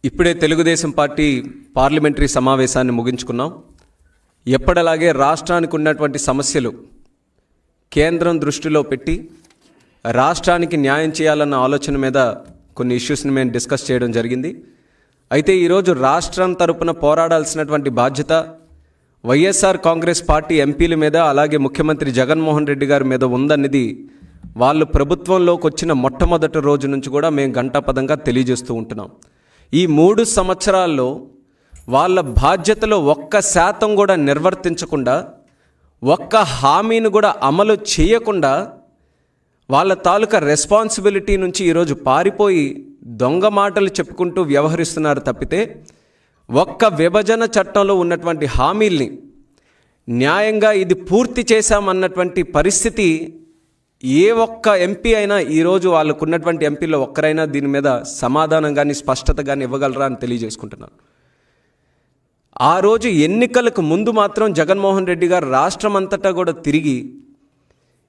ఇప్పుడే Telugu Desam party parliamentary సమావేశాన్ని ముగించుకున్నాం. ఎప్పటిలాగే రాష్ట్రానికి ఉన్నటువంటి సమస్యలు కేంద్రం దృష్టిలో పెట్టి రాష్ట్రానికి న్యాయం చేయాలన్న ఆలోచన మీద కొన్ని ఇష్యూస్ని మేము డిస్కస్ చేయడం జరిగింది. అయితే ఈరోజు రాష్ట్రం తరపున పోరాడాల్సినటువంటి బాధ్యత వైఎస్ఆర్ కాంగ్రెస్ పార్టీ ఎంపీల మీద, అలాగే ముఖ్యమంత్రి జగన్మోహన్ రెడ్డి గారి మీద ఉందన్నది వాళ్ళు ప్రభుత్వంలోకి వచ్చిన మొట్టమొదటి రోజు నుంచి కూడా మేము గంటాపదంగా తెలియజేస్తూ ఉంటున్నాం. ఈ 3 సంవత్సరాల్లో వాళ్ళ బాధ్యతలో 1% కూడా నిర్వర్తించకుండా, ఒక్క హామీని కూడా అమలు చేయకుండా వాళ్ళ తాలూకా రెస్పాన్సిబిలిటీ నుంచి ఈరోజు పారిపోయి దొంగ మాటలు చెప్పుకుంటూ వ్యవహరిస్తున్నారు తప్పితే, ఒక్క విభజన చట్టంలో ఉన్నటువంటి హామీల్ని న్యాయంగా ఇది పూర్తి చేశామన్నటువంటి పరిస్థితి ఏ ఒక్క ఎంపీ అయినా ఈరోజు వాళ్ళకు ఉన్నటువంటి ఎంపీలో ఒక్కరైనా దీని మీద సమాధానం కానీ స్పష్టత కానీ ఇవ్వగలరా అని తెలియజేసుకుంటున్నాను. ఆ రోజు ఎన్నికలకు ముందు మాత్రం జగన్మోహన్ రెడ్డి గారు రాష్ట్రం అంతటా కూడా తిరిగి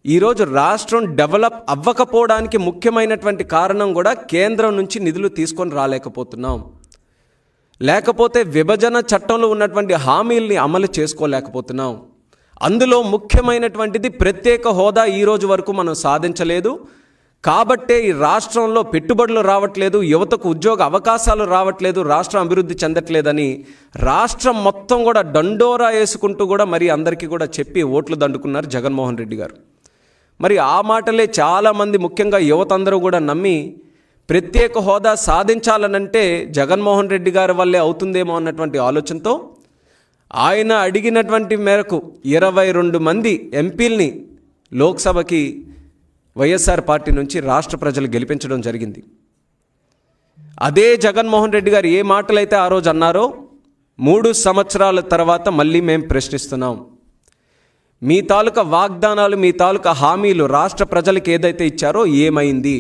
ఈరోజు రాష్ట్రం డెవలప్ అవ్వకపోవడానికి ముఖ్యమైనటువంటి కారణం కూడా కేంద్రం నుంచి నిధులు తీసుకొని రాలేకపోతున్నాం, లేకపోతే విభజన చట్టంలో ఉన్నటువంటి హామీల్ని అమలు చేసుకోలేకపోతున్నాం. అందులో ముఖ్యమైనటువంటిది ప్రత్యేక హోదా ఈ రోజు వరకు మనం సాధించలేదు. కాబట్టే ఈ రాష్ట్రంలో పెట్టుబడులు రావట్లేదు, యువతకు ఉద్యోగ అవకాశాలు రావట్లేదు, రాష్ట్రం అభివృద్ధి చెందట్లేదని రాష్ట్రం మొత్తం కూడా దండోరా వేసుకుంటూ కూడా మరి అందరికీ కూడా చెప్పి ఓట్లు దండుకున్నారు జగన్మోహన్ రెడ్డి గారు. మరి ఆ మాటలే చాలామంది ముఖ్యంగా యువత అందరూ కూడా నమ్మి ప్రత్యేక హోదా సాధించాలనంటే జగన్మోహన్ రెడ్డి గారి వల్లే అవుతుందేమో అన్నటువంటి ఆలోచనతో ఆయన అడిగినటువంటి మేరకు 22 మంది ఎంపీల్ని లోక్సభకి వైఎస్ఆర్ పార్టీ నుంచి రాష్ట్ర ప్రజలు గెలిపించడం జరిగింది. అదే జగన్మోహన్ రెడ్డి గారు ఏ మాటలైతే ఆ రోజు అన్నారో 3 సంవత్సరాల తర్వాత మళ్ళీ మేము ప్రశ్నిస్తున్నాం. మీ తాలూకా వాగ్దానాలు, మీ తాలూకా హామీలు రాష్ట్ర ప్రజలకు ఏదైతే ఇచ్చారో ఏమైంది?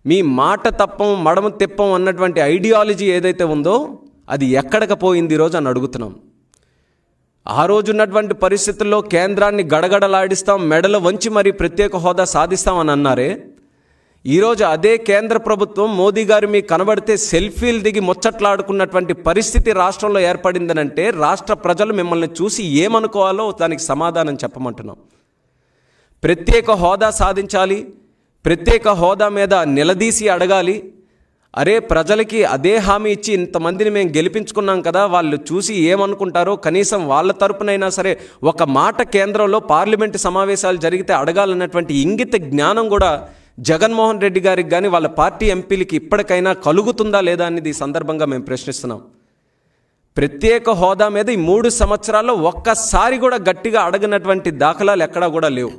మీ మాట తప్పం మడమ తిప్పం అన్నటువంటి ఐడియాలజీ ఏదైతే ఉందో అది ఎక్కడికి పోయింది ఈరోజు అని అడుగుతున్నాం. ఆ రోజు ఉన్నటువంటి పరిస్థితుల్లో కేంద్రాన్ని గడగడలాడిస్తాం, మెడలు వంచి మరి ప్రత్యేక హోదా సాధిస్తామని అన్నారే. ఈరోజు అదే కేంద్ర ప్రభుత్వం మోదీ గారు మీకు కనబడితే సెల్ఫీలు దిగి ముచ్చట్లాడుకున్నటువంటి పరిస్థితి రాష్ట్రంలో ఏర్పడిందనంటే రాష్ట్ర ప్రజలు మిమ్మల్ని చూసి ఏమనుకోవాలో దానికి సమాధానం చెప్పమంటున్నాం. ప్రత్యేక హోదా సాధించాలి, ప్రత్యేక హోదా మీద నిలదీసి అడగాలి. అరే ప్రజలకి అదే హామీ ఇచ్చి ఇంతమందిని మేము గెలిపించుకున్నాం కదా, వాళ్ళు చూసి ఏమనుకుంటారో కనీసం వాళ్ళ తరపునైనా సరే ఒక మాట కేంద్రంలో పార్లమెంటు సమావేశాలు జరిగితే అడగాలన్నటువంటి ఇంగిత జ్ఞానం కూడా జగన్మోహన్ రెడ్డి గారికి కానీ వాళ్ళ పార్టీ ఎంపీలకి ఇప్పటికైనా కలుగుతుందా లేదా అనేది ఈ సందర్భంగా మేము ప్రశ్నిస్తున్నాం. ప్రత్యేక హోదా మీద ఈ 3 సంవత్సరాల్లో ఒక్కసారి కూడా గట్టిగా అడగనటువంటి దాఖలాలు ఎక్కడా కూడా లేవు.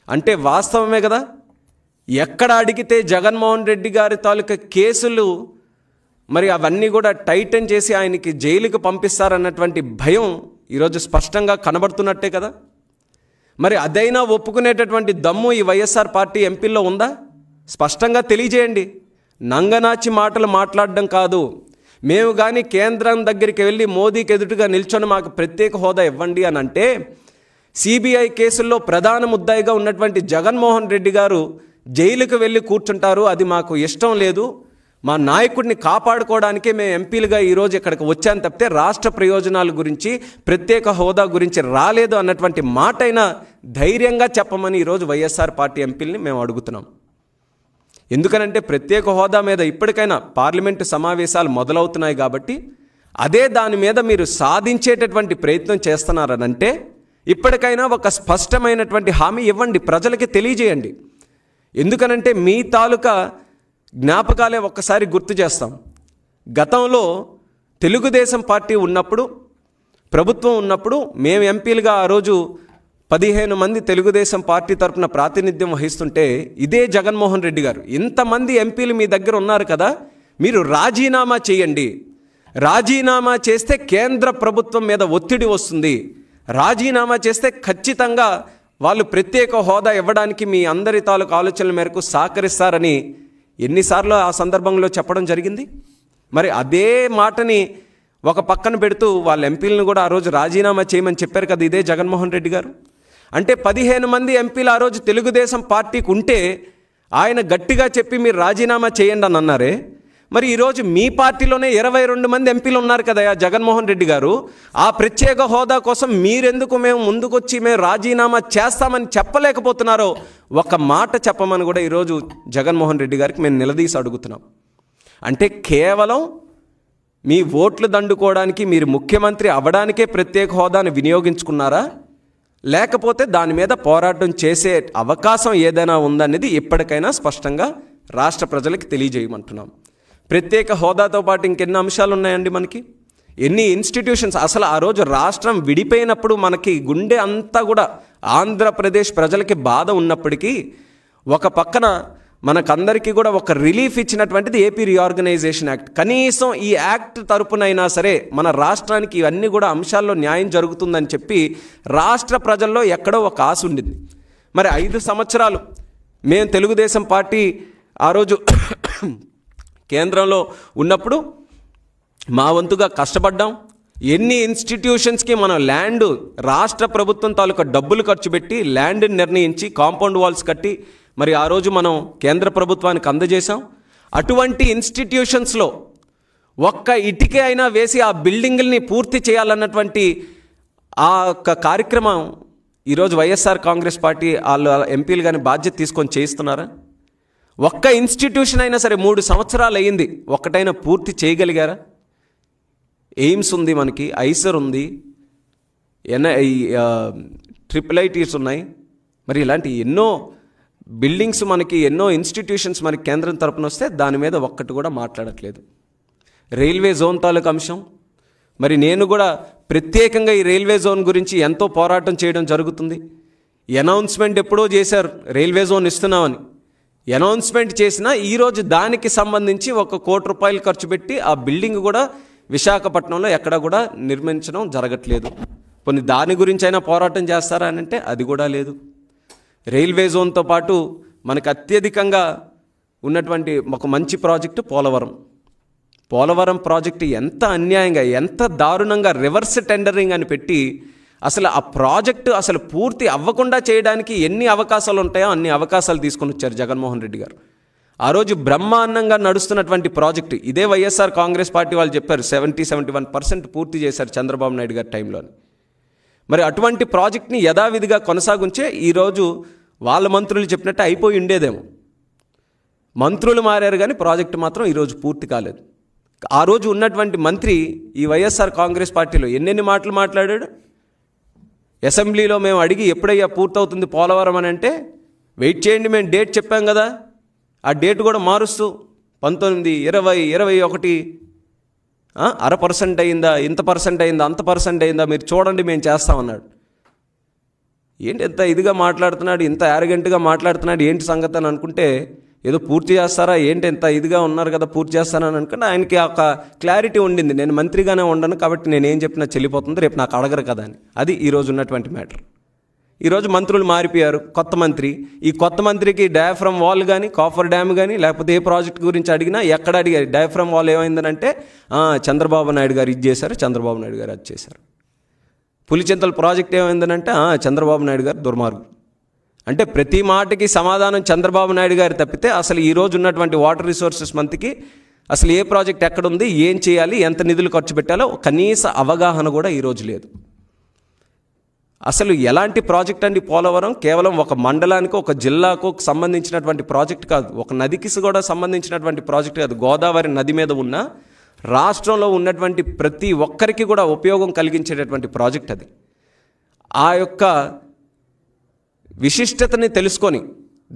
అంటే వాస్తవమే కదా, ఎక్కడ అడిగితే జగన్మోహన్ రెడ్డి గారి తాలూకా కేసులు మరి అవన్నీ కూడా టైటన్ చేసి ఆయనకి జైలుకి పంపిస్తారన్నటువంటి భయం ఈరోజు స్పష్టంగా కనబడుతున్నట్టే కదా. మరి అదైనా ఒప్పుకునేటటువంటి దమ్ము ఈ వైఎస్ఆర్ పార్టీ ఎంపీల్లో ఉందా? స్పష్టంగా తెలియజేయండి. నంగనాచి మాటలు మాట్లాడడం కాదు. మేము కానీ కేంద్రం దగ్గరికి వెళ్ళి మోదీకి ఎదుటిగా నిల్చొని మాకు ప్రత్యేక హోదా ఇవ్వండి అని అంటే సిబిఐ కేసుల్లో ప్రధాన ముద్దాయిగా ఉన్నటువంటి జగన్మోహన్ రెడ్డి గారు జైలుకు వెళ్ళి కూర్చుంటారు. అది మాకు ఇష్టం లేదు. మా నాయకుడిని కాపాడుకోవడానికే మేము ఎంపీలుగా ఈరోజు ఇక్కడికి వచ్చాను తప్పితే రాష్ట్ర ప్రయోజనాల గురించి, ప్రత్యేక హోదా గురించి రాలేదు అన్నటువంటి మాటైనా ధైర్యంగా చెప్పమని ఈరోజు వైఎస్ఆర్ పార్టీ ఎంపీలని మేము అడుగుతున్నాం. ఎందుకనంటే ప్రత్యేక హోదా మీద ఇప్పటికైనా పార్లమెంటు సమావేశాలు మొదలవుతున్నాయి కాబట్టి అదే దాని మీద మీరు సాధించేటటువంటి ప్రయత్నం చేస్తున్నారనంటే ఇప్పటికైనా ఒక స్పష్టమైనటువంటి హామీ ఇవ్వండి, ప్రజలకి తెలియజేయండి. ఎందుకనంటే మీ తాలూకా జ్ఞాపకాలే ఒక్కసారి గుర్తు చేస్తాం. గతంలో తెలుగుదేశం పార్టీ ఉన్నప్పుడు, ప్రభుత్వం ఉన్నప్పుడు మేము ఎంపీలుగా ఆ రోజు 15 మంది తెలుగుదేశం పార్టీ తరఫున ప్రాతినిధ్యం వహిస్తుంటే ఇదే జగన్మోహన్ రెడ్డి గారు ఇంతమంది ఎంపీలు మీ దగ్గర ఉన్నారు కదా, మీరు రాజీనామా చేయండి, రాజీనామా చేస్తే కేంద్ర ప్రభుత్వం మీద ఒత్తిడి వస్తుంది, రాజీనామా చేస్తే ఖచ్చితంగా వాళ్ళు ప్రత్యేక హోదా ఇవ్వడానికి మీ అందరి తాలూకు ఆలోచనల మేరకు సహకరిస్తారని ఎన్నిసార్లు ఆ సందర్భంలో చెప్పడం జరిగింది. మరి అదే మాటని ఒక పక్కన పెడుతూ వాళ్ళ ఎంపీలను కూడా ఆ రోజు రాజీనామా చేయమని చెప్పారు కదా ఇదే జగన్మోహన్ రెడ్డి గారు. అంటే 15 మంది ఎంపీలు ఆ రోజు తెలుగుదేశం పార్టీకి ఉంటే ఆయన గట్టిగా చెప్పి మీరు రాజీనామా చేయండి అని అన్నారే. మరి ఈరోజు మీ పార్టీలోనే 22 మంది ఎంపీలు ఉన్నారు కదా జగన్మోహన్ రెడ్డి గారు. ఆ ప్రత్యేక హోదా కోసం మీరెందుకు మేము ముందుకొచ్చి మేము రాజీనామా చేస్తామని చెప్పలేకపోతున్నారో ఒక మాట చెప్పమని కూడా ఈరోజు జగన్మోహన్ రెడ్డి గారికి మేము నిలదీసి అడుగుతున్నాం. అంటే కేవలం మీ ఓట్లు దండుకోవడానికి, మీరు ముఖ్యమంత్రి అవ్వడానికే ప్రత్యేక హోదాను వినియోగించుకున్నారా, లేకపోతే దాని మీద పోరాటం చేసే అవకాశం ఏదైనా ఉందనేది ఇప్పటికైనా స్పష్టంగా రాష్ట్ర ప్రజలకు తెలియజేయమంటున్నాం. ప్రత్యేక హోదాతో పాటు ఇంకెన్ని అంశాలు ఉన్నాయండి మనకి, ఎన్ని ఇన్స్టిట్యూషన్స్. అసలు ఆ రోజు రాష్ట్రం విడిపోయినప్పుడు మనకి గుండె అంతా కూడా ఆంధ్రప్రదేశ్ ప్రజలకి బాధ ఉన్నప్పటికీ ఒక పక్కన మనకందరికీ కూడా ఒక రిలీఫ్ ఇచ్చినటువంటిది ఏపీ రీఆర్గనైజేషన్ యాక్ట్. కనీసం ఈ యాక్ట్ తరపునైనా సరే మన రాష్ట్రానికి ఇవన్నీ కూడా అంశాల్లో న్యాయం జరుగుతుందని చెప్పి రాష్ట్ర ప్రజల్లో ఎక్కడో ఒక ఆశ ఉండింది. మరి 5 సంవత్సరాలు మేము తెలుగుదేశం పార్టీ ఆ రోజు కేంద్రంలో ఉన్నప్పుడు మా వంతుగా కష్టపడ్డాం. ఎన్ని ఇన్స్టిట్యూషన్స్కి మనం ల్యాండ్ రాష్ట్ర ప్రభుత్వం తాలూకా డబ్బులు ఖర్చు పెట్టి ల్యాండ్ని నిర్ణయించి కాంపౌండ్ వాల్స్ కట్టి మరి ఆ రోజు మనం కేంద్ర ప్రభుత్వానికి అందజేశాం. అటువంటి ఇన్స్టిట్యూషన్స్లో ఒక్క ఇటుక అయినా వేసి ఆ బిల్డింగుల్ని పూర్తి చేయాలన్నటువంటి ఆ యొక్క కార్యక్రమం ఈరోజు వైఎస్ఆర్ కాంగ్రెస్ పార్టీ వాళ్ళు ఎంపీలు కానీ బాధ్యత తీసుకొని చేయిస్తున్నారా? ఒక్క ఇన్స్టిట్యూషన్ అయినా సరే 3 సంవత్సరాలు అయ్యింది, ఒక్కటైనా పూర్తి చేయగలిగారా? ఎయిమ్స్ ఉంది, మనకి ఐసర్ ఉంది, IIITs ఉన్నాయి. మరి ఇలాంటి ఎన్నో బిల్డింగ్స్ మనకి, ఎన్నో ఇన్స్టిట్యూషన్స్ మనకి కేంద్రం తరపున వస్తే దాని మీద ఒక్కటి కూడా మాట్లాడట్లేదు. రైల్వే జోన్ తాలూకు అంశం, మరి నేను కూడా ప్రత్యేకంగా ఈ రైల్వే జోన్ గురించి ఎంతో పోరాటం చేయడం జరుగుతుంది. అనౌన్స్మెంట్ ఎప్పుడో చేశారు రైల్వే జోన్ ఇస్తున్నామని. అనౌన్స్మెంట్ చేసినా ఈరోజు దానికి సంబంధించి 1 కోటి రూపాయలు ఖర్చు పెట్టి ఆ బిల్డింగ్ కూడా విశాఖపట్నంలో ఎక్కడ కూడా నిర్మించడం జరగట్లేదు. కొన్ని దాని గురించి అయినా పోరాటం చేస్తారా అని అంటే అది కూడా లేదు. రైల్వే జోన్తో పాటు మనకు అత్యధికంగా ఉన్నటువంటి ఒక మంచి ప్రాజెక్టు పోలవరం ప్రాజెక్టు ఎంత అన్యాయంగా, ఎంత దారుణంగా రివర్స్ టెండరింగ్ అని పెట్టి అసలు ఆ ప్రాజెక్టు అసలు పూర్తి అవ్వకుండా చేయడానికి ఎన్ని అవకాశాలు ఉంటాయో అన్ని అవకాశాలు తీసుకొని వచ్చారు జగన్మోహన్ రెడ్డి గారు. ఆ రోజు బ్రహ్మాండంగా నడుస్తున్నటువంటి ప్రాజెక్టు ఇదే వైఎస్ఆర్ కాంగ్రెస్ పార్టీ వాళ్ళు చెప్పారు 70-71% పూర్తి చేశారు చంద్రబాబు నాయుడు గారి టైంలోని. మరి అటువంటి ప్రాజెక్ట్ని యథావిధిగా కొనసాగుంచే ఈరోజు వాళ్ళ మంత్రులు చెప్పినట్టు అయిపోయి ఉండేదేమో. మంత్రులు మారారు కానీ ప్రాజెక్టు మాత్రం ఈరోజు పూర్తి కాలేదు. ఆ రోజు ఉన్నటువంటి మంత్రి ఈ వైఎస్ఆర్ కాంగ్రెస్ పార్టీలో ఎన్నెన్ని మాటలు మాట్లాడాడు. అసెంబ్లీలో మేము అడిగి ఎప్పుడయ్యా పూర్తవుతుంది పోలవరం అని అంటే, వెయిట్ చేయండి మేము డేట్ చెప్పాం కదా, ఆ డేట్ కూడా మారుస్తూ 19, 20, 21 0.5% అయిందా, ఇంత పర్సెంట్ అయిందా, అంత పర్సెంట్ అయిందా మీరు చూడండి మేము చేస్తామన్నాడు. ఏంటి ఎంత ఇదిగా మాట్లాడుతున్నాడు, ఇంత యారగెంట్గా మాట్లాడుతున్నాడు, ఏంటి సంగతి అని అనుకుంటే ఏదో పూర్తి చేస్తారా ఏంటి, ఎంత ఇదిగా ఉన్నారు కదా పూర్తి చేస్తానని అనుకుంటే ఆయనకి ఒక క్లారిటీ ఉండింది, నేను మంత్రిగానే ఉండను కాబట్టి నేను ఏం చెప్పినా చెల్లిపోతుంది, రేపు నాకు అడగరు కదా అని. అది ఈరోజు ఉన్నటువంటి మ్యాటర్. ఈరోజు మంత్రులు మారిపోయారు, కొత్త మంత్రి. ఈ కొత్త మంత్రికి డయాఫ్రమ్ వాల్ కానీ, కాఫర్ డ్యామ్ కానీ, లేకపోతే ఏ ప్రాజెక్ట్ గురించి అడిగినా ఎక్కడ అడిగారు డయాఫ్రమ్ వాల్ ఏమైందనంటే చంద్రబాబు నాయుడు గారు ఇది చేశారు, చంద్రబాబు నాయుడు గారు అది చేశారు. పులిచింతల ప్రాజెక్ట్ ఏమైందనంటే చంద్రబాబు నాయుడు గారు దుర్మార్గుడు. అంటే ప్రతి మాటకి సమాధానం చంద్రబాబు నాయుడు గారు తప్పితే అసలు ఈరోజు ఉన్నటువంటి వాటర్ రిసోర్సెస్ మంత్రికి అసలు ఏ ప్రాజెక్ట్ ఎక్కడుంది, ఏం చేయాలి, ఎంత నిధులు ఖర్చు పెట్టాలో కనీస అవగాహన కూడా ఈరోజు లేదు. అసలు ఎలాంటి ప్రాజెక్ట్ అండి పోలవరం? కేవలం ఒక మండలానికి, ఒక జిల్లాకు సంబంధించినటువంటి ప్రాజెక్ట్ కాదు, ఒక నదికి కూడా సంబంధించినటువంటి ప్రాజెక్ట్ కాదు. గోదావరి నది మీద ఉన్న రాష్ట్రంలో ఉన్నటువంటి ప్రతి ఒక్కరికి కూడా ఉపయోగం కలిగించేటటువంటి ప్రాజెక్ట్ అది. ఆ యొక్క విశిష్టతని తెలుసుకొని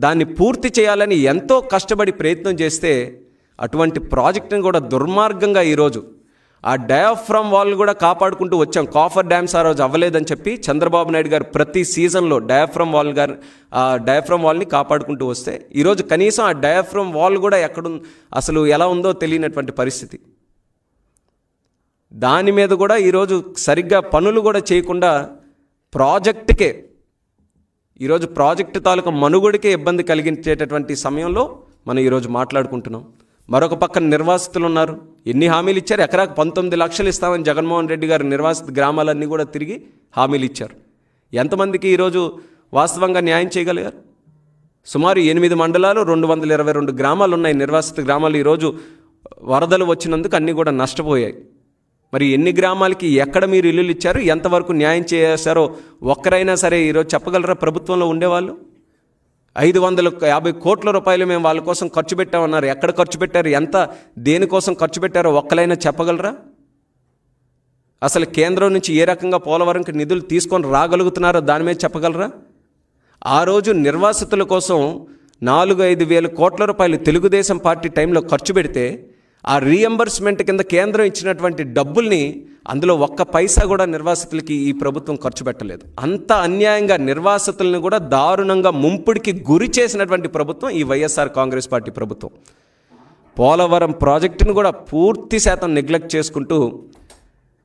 దాన్ని పూర్తి చేయాలని ఎంతో కష్టపడి ప్రయత్నం చేస్తే అటువంటి ప్రాజెక్టుని కూడా దుర్మార్గంగా ఈరోజు ఆ డయాఫ్రమ్ వాల్ కూడా కాపాడుకుంటూ వచ్చాం. కాఫర్ డ్యామ్స్ ఆ రోజు అవ్వలేదని చెప్పి చంద్రబాబు నాయుడు గారు ప్రతి సీజన్లో డయాఫ్రమ్ వాల్ని కాపాడుకుంటూ వస్తే ఈరోజు కనీసం ఆ డయాఫ్రమ్ వాల్ కూడా అసలు ఎలా ఉందో తెలియనటువంటి పరిస్థితి. దాని మీద కూడా ఈరోజు సరిగ్గా పనులు కూడా చేయకుండా ప్రాజెక్టుకే, ఈరోజు ప్రాజెక్టు తాలూకా మనుగడకే ఇబ్బంది కలిగించేటటువంటి సమయంలో మనం ఈరోజు మాట్లాడుకుంటున్నాం. మరొక పక్కన నిర్వాసితులు ఉన్నారు. ఎన్ని హామీలు ఇచ్చారు? ఎకరాకు 19 లక్షలు ఇస్తామని జగన్మోహన్ రెడ్డి గారు నిర్వాసిత గ్రామాలన్నీ కూడా తిరిగి హామీలు ఇచ్చారు. ఎంతమందికి ఈరోజు వాస్తవంగా న్యాయం చేయగలిగారు? సుమారు 8 మండలాలు 222 గ్రామాలు ఉన్నాయి నిర్వాసిత గ్రామాలు. ఈరోజు వరదలు వచ్చినందుకు అన్నీ కూడా నష్టపోయాయి. మరి ఎన్ని గ్రామాలకి ఎక్కడ మీరు ఇల్లులు ఇచ్చారు, ఎంతవరకు న్యాయం చేశారో ఒక్కరైనా సరే ఈరోజు చెప్పగలరా? ప్రభుత్వంలో ఉండేవాళ్ళు 550 కోట్ల రూపాయలు మేము వాళ్ళ కోసం ఖర్చు పెట్టామన్నారు. ఎక్కడ ఖర్చు పెట్టారు, ఎంత దేనికోసం ఖర్చు పెట్టారో ఒక్కలైనా చెప్పగలరా? అసలు కేంద్రం నుంచి ఏ రకంగా పోలవరంకి నిధులు తీసుకొని రాగలుగుతున్నారో దాని మీద చెప్పగలరా? ఆ రోజు నిర్వాసితుల కోసం 4-5 వేల కోట్ల రూపాయలు తెలుగుదేశం పార్టీ టైంలో ఖర్చు పెడితే ఆ రీఎంబర్స్మెంట్ కింద కేంద్రం ఇచ్చినటువంటి డబ్బుల్ని అందులో ఒక్క పైసా కూడా నిర్వాసితులకి ఈ ప్రభుత్వం ఖర్చు పెట్టలేదు. అంత అన్యాయంగా నిర్వాసితులను కూడా దారుణంగా ముంపుడికి గురి చేసినటువంటి ప్రభుత్వం ఈ వైఎస్ఆర్ కాంగ్రెస్ పార్టీ ప్రభుత్వం. పోలవరం ప్రాజెక్టును కూడా పూర్తి శాతం నెగ్లెక్ట్ చేసుకుంటూ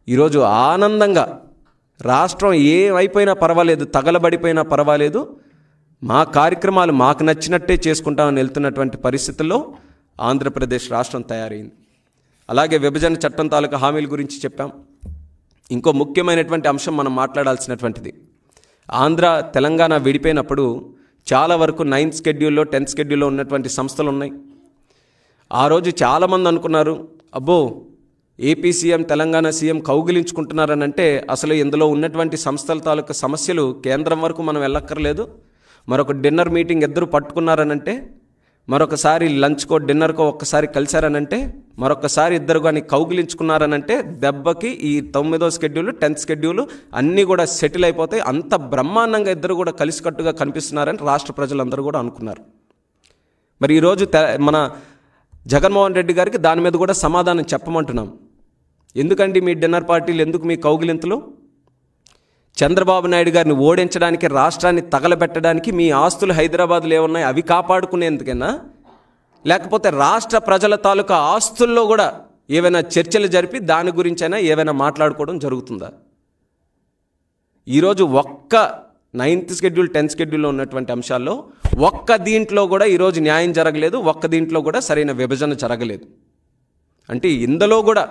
ఈరోజు ఆనందంగా రాష్ట్రం ఏమైపోయినా పర్వాలేదు, తగలబడిపోయినా పర్వాలేదు, మా కార్యక్రమాలు మాకు నచ్చినట్టే చేసుకుంటామని వెళ్తున్నటువంటి పరిస్థితుల్లో ఆంధ్రప్రదేశ్ రాష్ట్రం తయారైంది. అలాగే విభజన చట్టం తాలూకా హామీల గురించి చెప్పాం. ఇంకో ముఖ్యమైనటువంటి అంశం మనం మాట్లాడాల్సినటువంటిది, ఆంధ్ర తెలంగాణ విడిపోయినప్పుడు చాలా వరకు 9th షెడ్యూల్లో 10th షెడ్యూల్లో ఉన్నటువంటి సంస్థలు ఉన్నాయి. ఆ రోజు చాలామంది అనుకున్నారు, అబ్బో ఏపీ సీఎం తెలంగాణ సీఎం కౌగిలించుకుంటున్నారని, అంటే అసలు ఇందులో ఉన్నటువంటి సంస్థల తాలూకా సమస్యలు కేంద్రం వరకు మనం వెళ్ళక్కర్లేదు, మరొక డిన్నర్ మీటింగ్ ఇద్దరు పట్టుకున్నారనంటే, మరొకసారి లంచ్కో డిన్నర్కో ఒక్కసారి కలిశారనంటే, మరొకసారి ఇద్దరు కానీ కౌగిలించుకున్నారనంటే దెబ్బకి ఈ 9వ షెడ్యూల్ 10th షెడ్యూల్ అన్నీ కూడా సెటిల్ అయిపోతాయి, అంత బ్రహ్మాండంగా ఇద్దరు కూడా కలిసికట్టుగా కనిపిస్తున్నారని రాష్ట్ర ప్రజలందరూ కూడా అనుకున్నారు. మరి ఈరోజు మన జగన్మోహన్ రెడ్డి గారికి దాని మీద కూడా సమాధానం చెప్పమంటున్నాం. ఎందుకండి మీ డిన్నర్ పార్టీలు, ఎందుకు మీ కౌగిలింతలు? చంద్రబాబు నాయుడు గారిని ఓడించడానికి, రాష్ట్రాన్ని తగలబెట్టడానికి మీ ఆస్తులు హైదరాబాద్లో ఏమున్నాయి అవి కాపాడుకునేందుకైనా, లేకపోతే రాష్ట్ర ప్రజల తాలూకా ఆస్తుల్లో కూడా ఏవైనా చర్చలు జరిపి దాని గురించైనా ఏవైనా మాట్లాడుకోవడం జరుగుతుందా? ఈరోజు ఒక్క 9th షెడ్యూల్ 10th షెడ్యూల్లో ఉన్నటువంటి అంశాల్లో ఒక్క దీంట్లో కూడా ఈరోజు న్యాయం జరగలేదు, ఒక్క దీంట్లో కూడా సరైన విభజన జరగలేదు. అంటే ఇందులో కూడా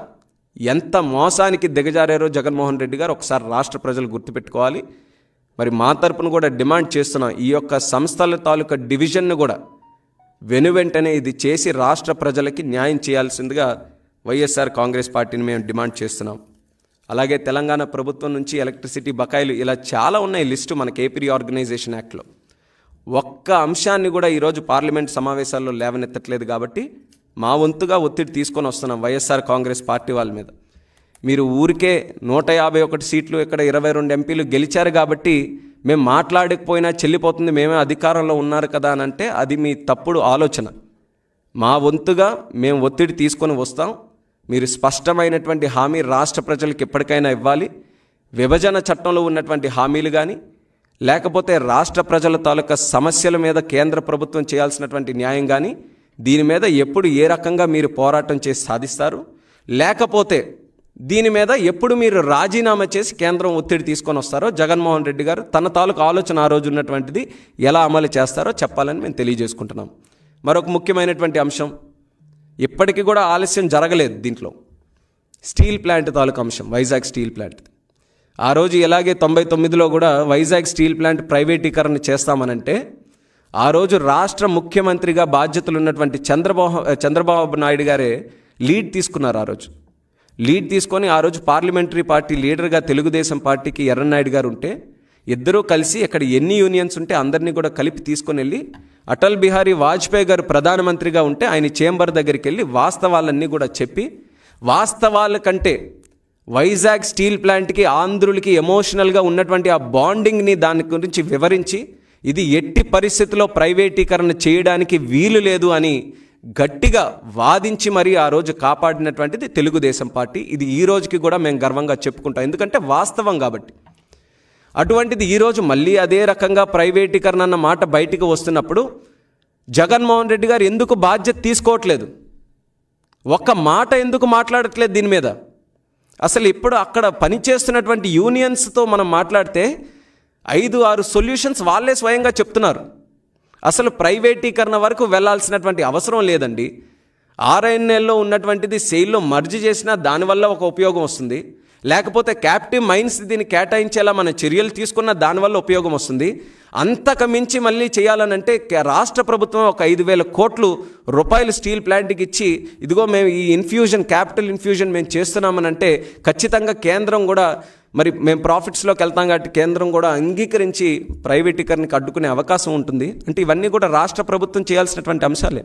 ఎంత మోసానికి దిగజారారో జగన్మోహన్ రెడ్డి గారు ఒకసారి రాష్ట్ర ప్రజలు గుర్తుపెట్టుకోవాలి. మరి మా తరపున కూడా డిమాండ్ చేస్తున్నాం, ఈ యొక్క సంస్థల తాలూకా డివిజన్ను కూడా వెనువెంటనే ఇది చేసి రాష్ట్ర ప్రజలకి న్యాయం చేయాల్సిందిగా వైఎస్ఆర్ కాంగ్రెస్ పార్టీని మేము డిమాండ్ చేస్తున్నాం. అలాగే తెలంగాణ ప్రభుత్వం నుంచి ఎలక్ట్రిసిటీ బకాయిలు ఇలా చాలా ఉన్నాయి లిస్టు మనకి ఏపీ రీఆర్గనైజేషన్ యాక్ట్లో. ఒక్క అంశాన్ని కూడా ఈరోజు పార్లమెంట్ సమావేశాల్లో లేవనెత్తట్లేదు. కాబట్టి మా వంతుగా ఒత్తిడి తీసుకొని వస్తున్నాం వైఎస్ఆర్ కాంగ్రెస్ పార్టీ వాళ్ళ మీద. మీరు ఊరికే 151 సీట్లు ఇక్కడ 22 ఎంపీలు గెలిచారు కాబట్టి మేము మాట్లాడకపోయినా చెల్లిపోతుంది, మేమే అధికారంలో ఉన్నారు కదా అని అంటే అది మీ తప్పుడు ఆలోచన. మా వంతుగా మేము ఒత్తిడి తీసుకొని వస్తాం. మీరు స్పష్టమైనటువంటి హామీ రాష్ట్ర ప్రజలకు ఎప్పటికైనా ఇవ్వాలి. విభజన చట్టంలో ఉన్నటువంటి హామీలు కానీ, లేకపోతే రాష్ట్ర ప్రజల తాలూకా సమస్యల మీద కేంద్ర ప్రభుత్వం చేయాల్సినటువంటి న్యాయం కానీ, దీని మీద ఎప్పుడు ఏ రకంగా మీరు పోరాటం చేసి సాధిస్తారు, లేకపోతే దీని మీద ఎప్పుడు మీరు రాజీనామా చేసి కేంద్రం ఒత్తిడి తీసుకొని వస్తారో జగన్మోహన్ రెడ్డి గారు తన తాలూకు ఆలోచన ఆ రోజు ఉన్నటువంటిది ఎలా అమలు చేస్తారో చెప్పాలని మేము తెలియజేసుకుంటున్నాం. మరొక ముఖ్యమైనటువంటి అంశం, ఇప్పటికీ కూడా ఆలస్యం జరగలేదు దీంట్లో, స్టీల్ ప్లాంట్ తాలూకు అంశం, వైజాగ్ స్టీల్ ప్లాంట్. ఆ రోజు ఎలాగే 99లో కూడా వైజాగ్ స్టీల్ ప్లాంట్ ప్రైవేటీకరణ చేస్తామనంటే ఆ రోజు రాష్ట్ర ముఖ్యమంత్రిగా బాధ్యతలు ఉన్నటువంటి చంద్రబాబు నాయుడు గారే లీడ్ తీసుకున్నారు. ఆ రోజు లీడ్ తీసుకొని ఆ రోజు పార్లమెంటరీ పార్టీ లీడర్గా తెలుగుదేశం పార్టీకి ఎర్రన్నాయుడు గారు ఉంటే ఇద్దరూ కలిసి ఇక్కడ ఎన్ని యూనియన్స్ ఉంటే అందరినీ కూడా కలిపి తీసుకొని వెళ్ళి అటల్ బిహారీ వాజ్పేయి గారు ప్రధానమంత్రిగా ఉంటే ఆయన చేంబర్ దగ్గరికి వెళ్ళి వాస్తవాలన్నీ కూడా చెప్పి, వాస్తవాల కంటే వైజాగ్ స్టీల్ ప్లాంట్కి ఆంధ్రులకి ఎమోషనల్గా ఉన్నటువంటి ఆ బాండింగ్ని దాని గురించి వివరించి ఇది ఎట్టి పరిస్థితుల్లో ప్రైవేటీకరణ చేయడానికి వీలు లేదు అని గట్టిగా వాదించి మరీ ఆ రోజు కాపాడినటువంటిది తెలుగుదేశం పార్టీ. ఇది ఈ రోజుకి కూడా మేము గర్వంగా చెప్పుకుంటాం, ఎందుకంటే వాస్తవం కాబట్టి. అటువంటిది ఈరోజు మళ్ళీ అదే రకంగా ప్రైవేటీకరణ అన్న మాట బయటికి వస్తున్నప్పుడు జగన్మోహన్ రెడ్డి గారు ఎందుకు బాధ్యత తీసుకోవట్లేదు, ఒక్క మాట ఎందుకు మాట్లాడట్లేదు దీని మీద? అసలు ఇప్పుడు అక్కడ పనిచేస్తున్నటువంటి యూనియన్స్తో మనం మాట్లాడితే 5-6 సొల్యూషన్స్ వాళ్ళే స్వయంగా చెప్తున్నారు. అసలు ప్రైవేటీకరణ వరకు వెళ్లాల్సినటువంటి అవసరం లేదండి. RINLలో ఉన్నటువంటిది సెయిల్లో మర్జ్ చేసినా దానివల్ల ఒక ఉపయోగం వస్తుంది, లేకపోతే క్యాప్టివ్ మైన్స్ దీన్ని కేటాయించేలా మనం చర్యలు తీసుకున్న దానివల్ల ఉపయోగం వస్తుంది. అంతకు మించి మళ్ళీ చేయాలనంటే రాష్ట్ర ప్రభుత్వం ఒక 5,000 కోట్ల రూపాయలు స్టీల్ ప్లాంట్కి ఇచ్చి ఇదిగో మేము ఈ క్యాపిటల్ ఇన్ఫ్యూజన్ మేము చేస్తున్నామనంటే ఖచ్చితంగా కేంద్రం కూడా మరి మేము ప్రాఫిట్స్లోకి వెళ్తాం కాబట్టి కేంద్రం కూడా అంగీకరించి ప్రైవేటీకరణకి అడ్డుకునే అవకాశం ఉంటుంది. అంటే ఇవన్నీ కూడా రాష్ట్ర ప్రభుత్వం చేయాల్సినటువంటి అంశాలే.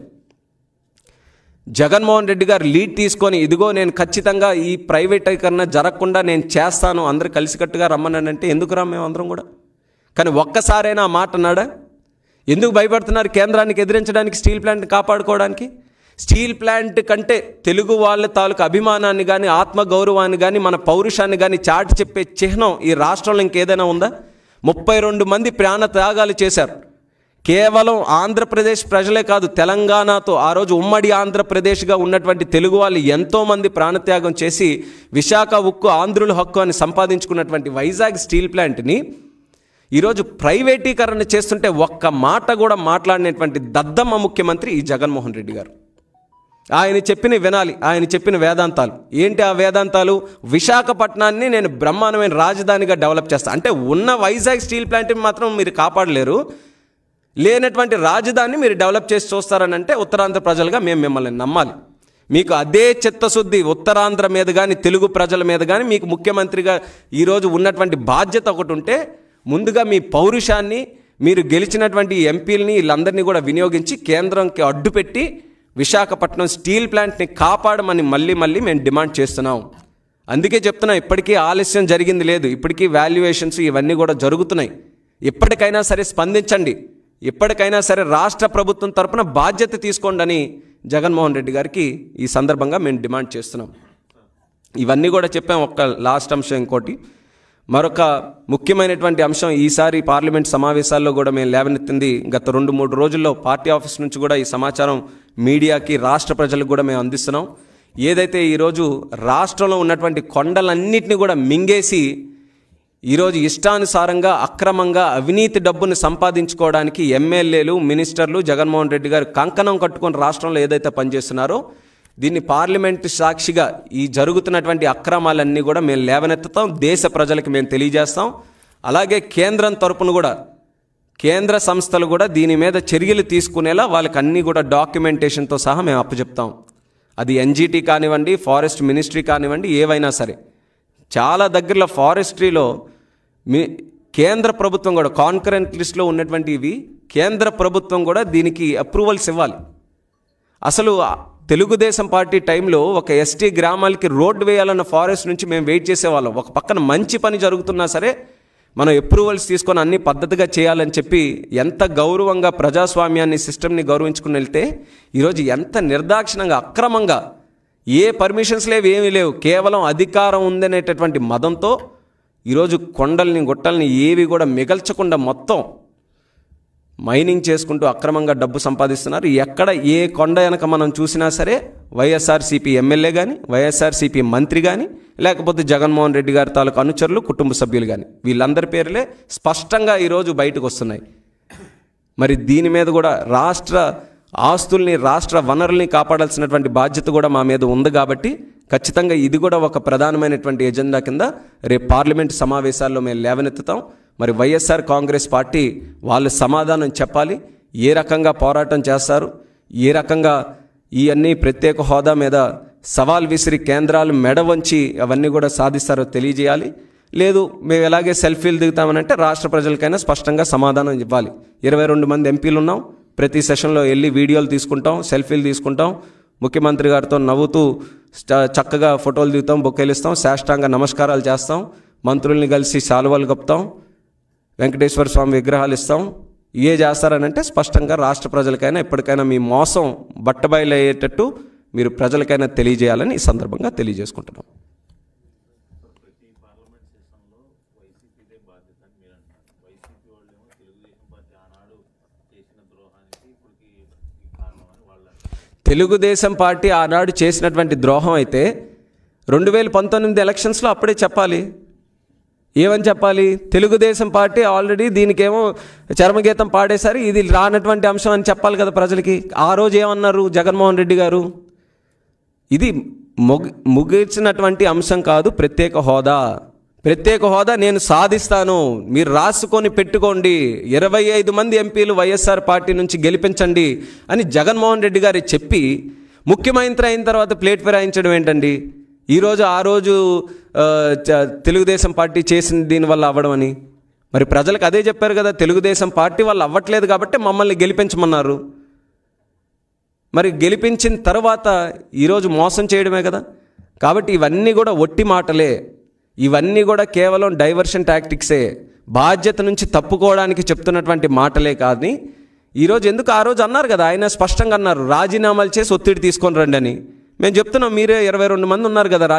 జగన్మోహన్ రెడ్డి గారు లీడ్ తీసుకొని ఇదిగో నేను ఖచ్చితంగా ఈ ప్రైవేటీకరణ జరగకుండా నేను చేస్తాను, అందరూ కలిసికట్టుగా రమ్మనంటే ఎందుకు రా మేము అందరం కూడా? కానీ ఒక్కసారైనా ఆ మాట అన్నాడా? ఎందుకు భయపడుతున్నారు కేంద్రానికి ఎదిరించడానికి, స్టీల్ ప్లాంట్ని కాపాడుకోవడానికి? స్టీల్ ప్లాంట్ కంటే తెలుగు వాళ్ళ తాలూకు అభిమానాన్ని కానీ ఆత్మగౌరవాన్ని కానీ మన పౌరుషాన్ని కానీ చాటి చెప్పే చిహ్నం ఈ రాష్ట్రంలో ఇంకేదైనా ఉందా? 32 మంది ప్రాణ త్యాగాలు చేశారు. కేవలం ఆంధ్రప్రదేశ్ ప్రజలే కాదు, తెలంగాణతో ఆ రోజు ఉమ్మడి ఆంధ్రప్రదేశ్గా ఉన్నటువంటి తెలుగు వాళ్ళు ఎంతోమంది ప్రాణత్యాగం చేసి విశాఖ ఉక్కు ఆంధ్రుల హక్కు అని సంపాదించుకున్నటువంటి వైజాగ్ స్టీల్ ప్లాంట్ని ఈరోజు ప్రైవేటీకరణ చేస్తుంటే ఒక్క మాట కూడా మాట్లాడినటువంటి దద్దమ్మ ముఖ్యమంత్రి ఈ జగన్మోహన్ రెడ్డి గారు. ఆయన చెప్పిన వినాలి, ఆయన చెప్పిన వేదాంతాలు ఏంటి? ఆ వేదాంతాలు విశాఖపట్నాన్ని నేను బ్రహ్మాండమైన రాజధానిగా డెవలప్ చేస్తాను అంటే ఉన్న వైజాగ్ స్టీల్ ప్లాంట్ని మాత్రం మీరు కాపాడలేరు, లేనటువంటి రాజధానిని మీరు డెవలప్ చేసి చూస్తారని అంటే ఉత్తరాంధ్ర ప్రజలుగా మేము మిమ్మల్ని నమ్మాలి. మీకు అదే చిత్తశుద్ధి ఉత్తరాంధ్ర మీద కానీ తెలుగు ప్రజల మీద కానీ మీకు ముఖ్యమంత్రిగా ఈరోజు ఉన్నటువంటి బాధ్యత ఒకటి ఉంటే ముందుగా మీ పౌరుషాన్ని, మీరు గెలిచినటువంటి ఎంపీలని వీళ్ళందరినీ కూడా వినియోగించి కేంద్రంకి అడ్డుపెట్టి విశాఖపట్నం స్టీల్ ప్లాంట్ని కాపాడమని మళ్ళీ మేము డిమాండ్ చేస్తున్నాం. అందుకే చెప్తున్నాం, ఇప్పటికీ ఆలస్యం జరిగింది లేదు, ఇప్పటికీ వాల్యుయేషన్స్ ఇవన్నీ కూడా జరుగుతున్నాయి. ఇప్పటికైనా సరే స్పందించండి, ఇప్పటికైనా సరే రాష్ట్ర ప్రభుత్వం తరపున బాధ్యత తీసుకోండి అని జగన్మోహన్ రెడ్డి గారికి ఈ సందర్భంగా మేము డిమాండ్ చేస్తున్నాం. ఇవన్నీ కూడా చెప్పాం. ఒక్క లాస్ట్ అంశం ఇంకోటి, మరొక ముఖ్యమైనటువంటి అంశం ఈసారి పార్లమెంట్ సమావేశాల్లో కూడా మేము లేవనెత్తింది. గత 2-3 రోజుల్లో పార్టీ ఆఫీస్ నుంచి కూడా ఈ సమాచారం మీడియాకి, రాష్ట్ర ప్రజలకు కూడా మేము అందిస్తున్నాం. ఏదైతే ఈరోజు రాష్ట్రంలో ఉన్నటువంటి కొండలన్నింటినీ కూడా మింగేసి ఈరోజు ఇష్టానుసారంగా అక్రమంగా అవినీతి డబ్బును సంపాదించుకోవడానికి ఎమ్మెల్యేలు, మినిస్టర్లు, జగన్మోహన్ రెడ్డి గారు కంకణం కట్టుకొని రాష్ట్రంలో ఏదైతే పనిచేస్తున్నారో దీన్ని పార్లమెంటు సాక్షిగా ఈ జరుగుతున్నటువంటి అక్రమాలన్నీ కూడా మేము లేవనెత్తుతాం, దేశ ప్రజలకు మేము తెలియజేస్తాం. అలాగే కేంద్రం తరపున కూడా కేంద్ర సంస్థలు కూడా దీని మీద చర్యలు తీసుకునేలా వాళ్ళకి అన్నీ కూడా డాక్యుమెంటేషన్తో సహా మేము అప్పచెప్తాం. అది ఎన్జీటీ కానివ్వండి, ఫారెస్ట్ మినిస్ట్రీ కానివ్వండి, ఏవైనా సరే. చాలా దగ్గరలో ఫారెస్ట్రీలో కేంద్ర ప్రభుత్వం కూడా కాన్కరెంట్ లిస్ట్లో ఉన్నటువంటి ఇవి కేంద్ర ప్రభుత్వం కూడా దీనికి అప్రూవల్స్ ఇవ్వాలి. అసలు తెలుగుదేశం పార్టీ టైంలో ఒక ఎస్టీ గ్రామాలకి రోడ్డు వేయాలన్న ఫారెస్ట్ నుంచి మేము వెయిట్ చేసేవాళ్ళం. ఒక పక్కన మంచి పని జరుగుతున్నా సరే మనం అప్రూవల్స్ తీసుకొని అన్ని పద్ధతిగా చేయాలని చెప్పి ఎంత గౌరవంగా ప్రజాస్వామ్యాన్ని, సిస్టమ్ని గౌరవించుకుని వెళ్తే ఈరోజు ఎంత నిర్దాక్షిణంగా అక్రమంగా ఏ పర్మిషన్స్ లేవు, ఏమీ లేవు, కేవలం అధికారం ఉందనేటటువంటి మదంతో ఈరోజు కొండల్ని, గుట్టల్ని ఏవి కూడా మిగల్చకుండా మొత్తం మైనింగ్ చేసుకుంటూ అక్రమంగా డబ్బు సంపాదిస్తున్నారు. ఎక్కడ ఏ కొండ వెనక మనం చూసినా సరే వైఎస్ఆర్సీపీ ఎమ్మెల్యే కానీ, వైఎస్ఆర్సీపీ మంత్రి కానీ, లేకపోతే జగన్మోహన్ రెడ్డి గారి తాలూకు అనుచరులు, కుటుంబ సభ్యులు కానీ, వీళ్ళందరి పేర్లే స్పష్టంగా ఈరోజు బయటకు వస్తున్నాయి. మరి దీని మీద కూడా రాష్ట్ర ఆస్తుల్ని, రాష్ట్ర వనరుల్ని కాపాడాల్సినటువంటి బాధ్యత కూడా మా మీద ఉంది. కాబట్టి ఖచ్చితంగా ఇది కూడా ఒక ప్రధానమైనటువంటి ఎజెండా కింద రేపు పార్లమెంటు సమావేశాల్లో మేము లేవనెత్తుతాం. మరి వైఎస్ఆర్ కాంగ్రెస్ పార్టీ వాళ్ళు సమాధానం చెప్పాలి, ఏ రకంగా పోరాటం చేస్తారు, ఏ రకంగా ఇవన్నీ ప్రత్యేక హోదా మీద సవాల్ విసిరి కేంద్రాలు మెడ వంచి అవన్నీ కూడా సాధిస్తారో తెలియజేయాలి. లేదు మేము ఎలాగే సెల్ఫీలు దిగుతామనంటే రాష్ట్ర ప్రజలకైనా స్పష్టంగా సమాధానం ఇవ్వాలి. 22 మంది ఎంపీలు ఉన్నాం, ప్రతి సెషన్లో వెళ్ళి వీడియోలు తీసుకుంటాం, సెల్ఫీలు తీసుకుంటాం, ముఖ్యమంత్రి గారితో నవ్వుతూ చక్కగా ఫోటోలు దిగుతాం, బొకేలిస్తాం, సాష్టాంగ నమస్కారాలు చేస్తాం, మంత్రుల్ని కలిసి శాలువాలు కప్పుతాం, వెంకటేశ్వర స్వామి విగ్రహాలు ఇస్తాం. ఏ చేస్తారనంటే స్పష్టంగా రాష్ట్ర ప్రజలకైనా ఎప్పటికైనా మీ మోసం బట్టబయలు అయ్యేటట్టు మీరు ప్రజలకైనా తెలియజేయాలని ఈ సందర్భంగా తెలియజేసుకుంటున్నాం. తెలుగుదేశం పార్టీ ఆనాడు చేసినటువంటి ద్రోహం అయితే 2019 ఎలక్షన్స్లో అప్పుడే చెప్పాలి. ఏమని చెప్పాలి? తెలుగుదేశం పార్టీ ఆల్రెడీ దీనికేమో చరమగీతం పాడేశారు, ఇది రానటువంటి అంశం అని చెప్పాలి కదా ప్రజలకి. ఆ రోజు ఏమన్నారు జగన్మోహన్ రెడ్డి గారు? ఇది ముగిసినటువంటి అంశం కాదు ప్రత్యేక హోదా. ప్రత్యేక హోదా నేను సాధిస్తాను, మీరు రాసుకొని పెట్టుకోండి, 25 మంది ఎంపీలు వైఎస్ఆర్ పార్టీ నుంచి గెలిపించండి అని జగన్మోహన్ రెడ్డి గారు చెప్పి ముఖ్యమంత్రి అయిన తర్వాత ప్లేట్ ఫిరాయించడం ఏంటండి? ఈరోజు ఆ రోజు తెలుగుదేశం పార్టీ చేసిన దీనివల్ల అవ్వడం అని. మరి ప్రజలకు అదే చెప్పారు కదా, తెలుగుదేశం పార్టీ వాళ్ళు అవ్వట్లేదు కాబట్టి మమ్మల్ని గెలిపించమన్నారు. మరి గెలిపించిన తర్వాత ఈరోజు మోసం చేయడమే కదా. కాబట్టి ఇవన్నీ కూడా ఒట్టి మాటలే, ఇవన్నీ కూడా కేవలం డైవర్షన్ టాక్టిక్సే, బాధ్యత నుంచి తప్పుకోవడానికి చెప్తున్నటువంటి మాటలే. కానీ ఈరోజు ఎందుకు ఆ రోజు అన్నారు కదా, ఆయన స్పష్టంగా అన్నారు రాజీనామాలు చేసి ఒత్తిడి తీసుకొని రండి అని. మేము చెప్తున్నాం, మీరే 22 మంది ఉన్నారు కదా